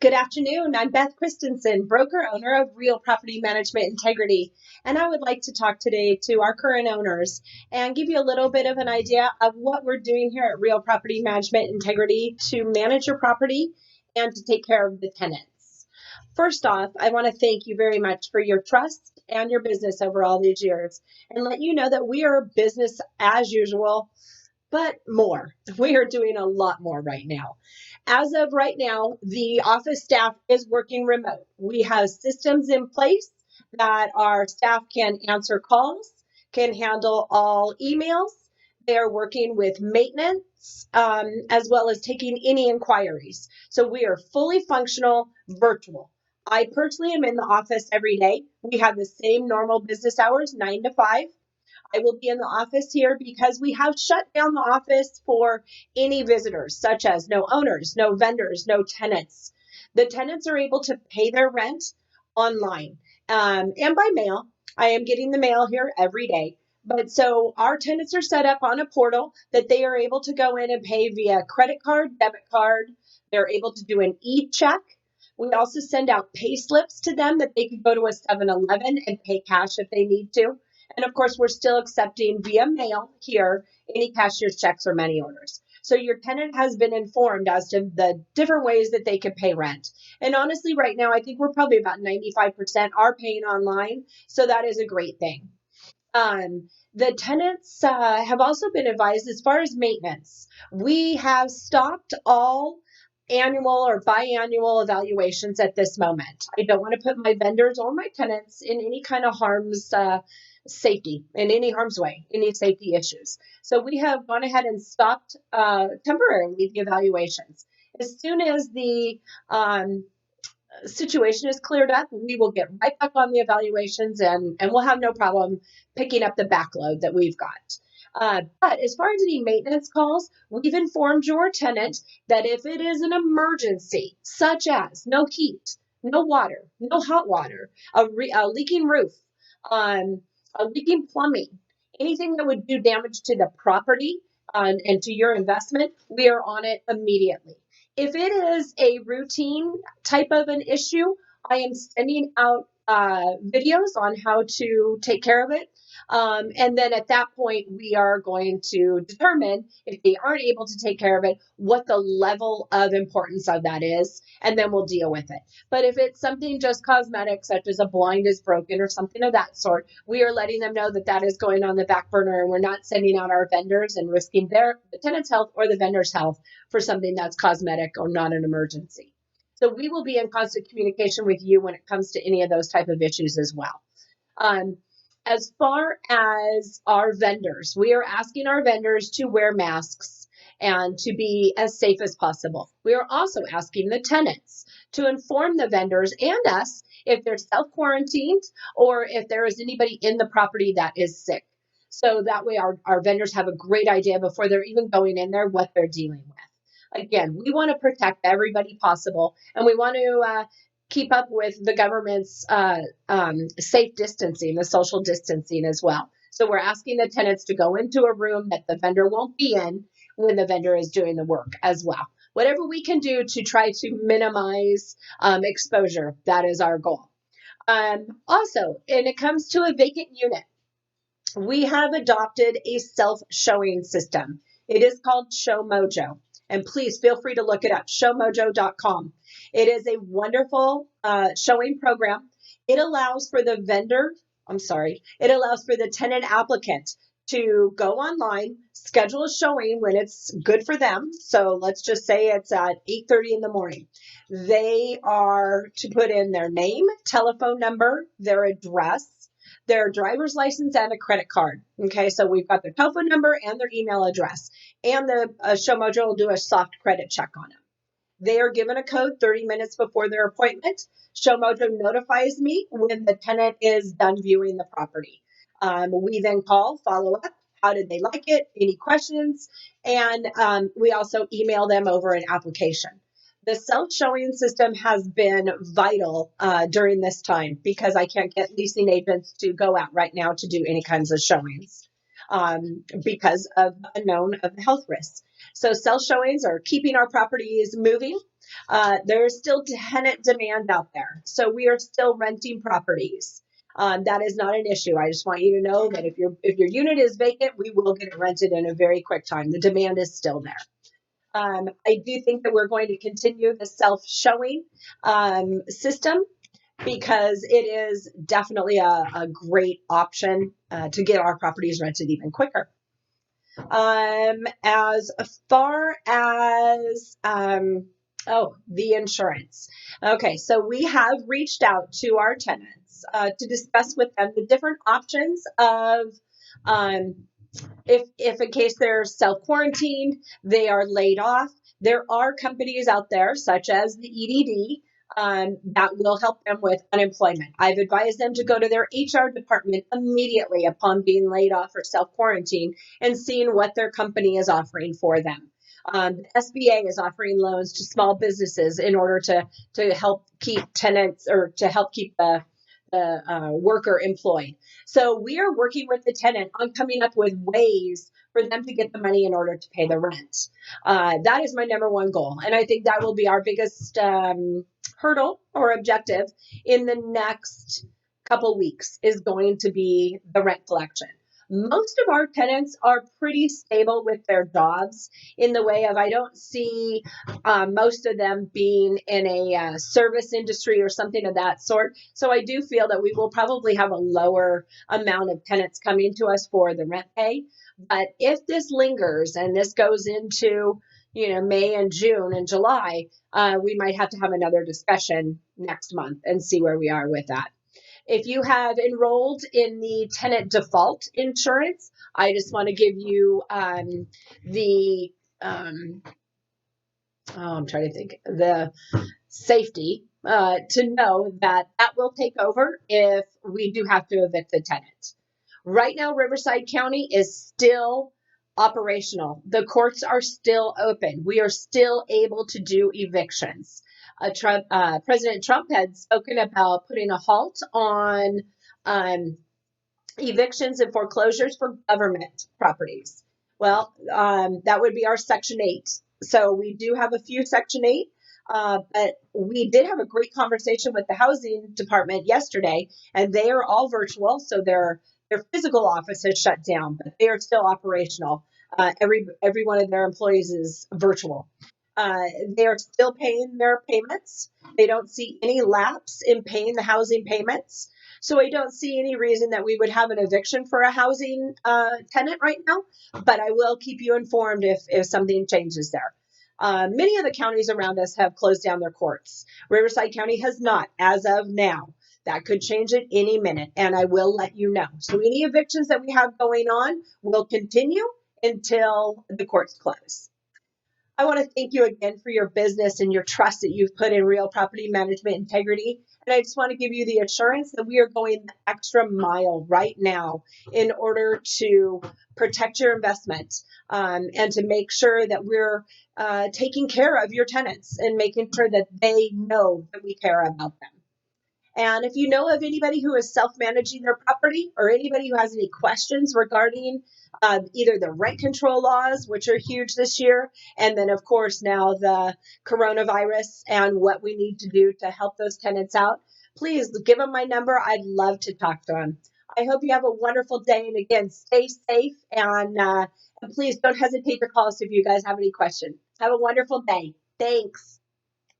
Good afternoon. I'm Beth Christensen, broker owner of Real Property Management Integrity, and I would like to talk today to our current owners and give you a little bit of an idea of what we're doing here at Real Property Management Integrity to manage your property and to take care of the tenants. First off, I want to thank you very much for your trust and your business over all these years and let you know that we are business as usual, but more. We are doing a lot more right now. As of right now, the office staff is working remote. We have systems in place that our staff can answer calls, can handle all emails. They're working with maintenance as well as taking any inquiries. So we are fully functional virtual. I personally am in the office every day. We have the same normal business hours, 9 to 5. I will be in the office here because we have shut down the office for any visitors, such as no owners, no vendors, no tenants. The tenants are able to pay their rent online and by mail. I am getting the mail here every day. But so our tenants are set up on a portal that they are able to go in and pay via credit card, debit card. They're able to do an e-check. We also send out pay slips to them that they could go to a 7-Eleven and pay cash if they need to. And of course, we're still accepting via mail here any cashier's checks or money orders. So your tenant has been informed as to the different ways that they could pay rent. And honestly, right now, I think we're probably about 95% are paying online. So that is a great thing. The tenants have also been advised as far as maintenance. We have stopped all annual or biannual evaluations at this moment. I don't want to put my vendors or my tenants in any kind of harm's safety, in any harm's way, any safety issues. So we have gone ahead and stopped temporarily the evaluations. As soon as the situation is cleared up, we will get right back on the evaluations and we'll have no problem picking up the backload that we've got. But as far as any maintenance calls, we've informed your tenant that if it is an emergency, such as no heat, no water, no hot water, a leaking roof, a leaking plumbing, anything that would do damage to the property and to your investment, we are on it immediately. If it is a routine type of an issue, I am sending out videos on how to take care of it. And then at that point, we are going to determine if they aren't able to take care of it, what the level of importance of that is, and then we'll deal with it. But if it's something just cosmetic, such as a blind is broken or something of that sort, we are letting them know that that is going on the back burner and we're not sending out our vendors and risking the tenant's health or the vendor's health for something that's cosmetic or not an emergency. So we will be in constant communication with you when it comes to any of those type of issues as well. As far as our vendors, we are asking our vendors to wear masks and to be as safe as possible. We are also asking the tenants to inform the vendors and us if they're self-quarantined or if there is anybody in the property that is sick. So that way our vendors have a great idea before they're even going in there what they're dealing with. Again, we want to protect everybody possible, and we want to keep up with the government's safe distancing, the social distancing as well. So we're asking the tenants to go into a room that the vendor won't be in when the vendor is doing the work as well. Whatever we can do to try to minimize exposure, that is our goal. Also, when it comes to a vacant unit, we have adopted a self-showing system. It is called ShowMojo. And please feel free to look it up, showmojo.com. It is a wonderful showing program. It allows for the tenant applicant to go online, schedule a showing when it's good for them. So let's just say it's at 8:30 in the morning. They are to put in their name, telephone number, their address, their driver's license, and a credit card. Okay, so we've got their telephone number and their email address. And the ShowMojo will do a soft credit check on them. They are given a code 30 minutes before their appointment. ShowMojo notifies me when the tenant is done viewing the property. We then call, follow up. How did they like it? Any questions? And we also email them over an application. The self-showing system has been vital during this time because I can't get leasing agents to go out right now to do any kinds of showings because of the unknown of the health risks. So self-showings are keeping our properties moving. There's still tenant demand out there. So we are still renting properties. That is not an issue. I just want you to know that if your unit is vacant, we will get it rented in a very quick time. The demand is still there. I do think that we're going to continue the self-showing system because it is definitely a great option to get our properties rented even quicker. As far as the insurance. Okay, so we have reached out to our tenants to discuss with them the different options of if in case they're self-quarantined, they are laid off. There are companies out there such as the EDD that will help them with unemployment. I've advised them to go to their HR department immediately upon being laid off or self-quarantine and seeing what their company is offering for them. The SBA is offering loans to small businesses in order to help keep tenants or to help keep the worker employed. So we are working with the tenant on coming up with ways for them to get the money in order to pay the rent. That is my number one goal. And I think that will be our biggest hurdle or objective in the next couple weeks is going to be the rent collection. Most of our tenants are pretty stable with their jobs in the way of I don't see most of them being in a service industry or something of that sort. So I do feel that we will probably have a lower amount of tenants coming to us for the rent pay. But if this lingers and this goes into May and June and July, we might have to have another discussion next month and see where we are with that. If you have enrolled in the tenant default insurance, I just want to give you the I'm trying to think, the safety to know that that will take over if we do have to evict the tenant. Right now, Riverside County is still operational. The courts are still open. We are still able to do evictions. President Trump had spoken about putting a halt on evictions and foreclosures for government properties. Well, that would be our Section 8. So we do have a few Section 8, but we did have a great conversation with the housing department yesterday, and they are all virtual. So their physical office has shut down, but they are still operational. Every one of their employees is virtual. They are still paying their payments. They don't see any lapse in paying the housing payments. So I don't see any reason that we would have an eviction for a housing tenant right now, but I will keep you informed if something changes there. Many of the counties around us have closed down their courts. Riverside County has not as of now. That could change at any minute, and I will let you know. So any evictions that we have going on will continue until the courts close. I want to thank you again for your business and your trust that you've put in Real Property Management Integrity. And I just want to give you the assurance that we are going the extra mile right now in order to protect your investment and to make sure that we're taking care of your tenants and making sure that they know that we care about them. And if you know of anybody who is self-managing their property or anybody who has any questions regarding either the rent control laws, which are huge this year, and then, of course, now the coronavirus and what we need to do to help those tenants out, please give them my number. I'd love to talk to them. I hope you have a wonderful day. And again, stay safe and please don't hesitate to call us if you guys have any questions. Have a wonderful day. Thanks.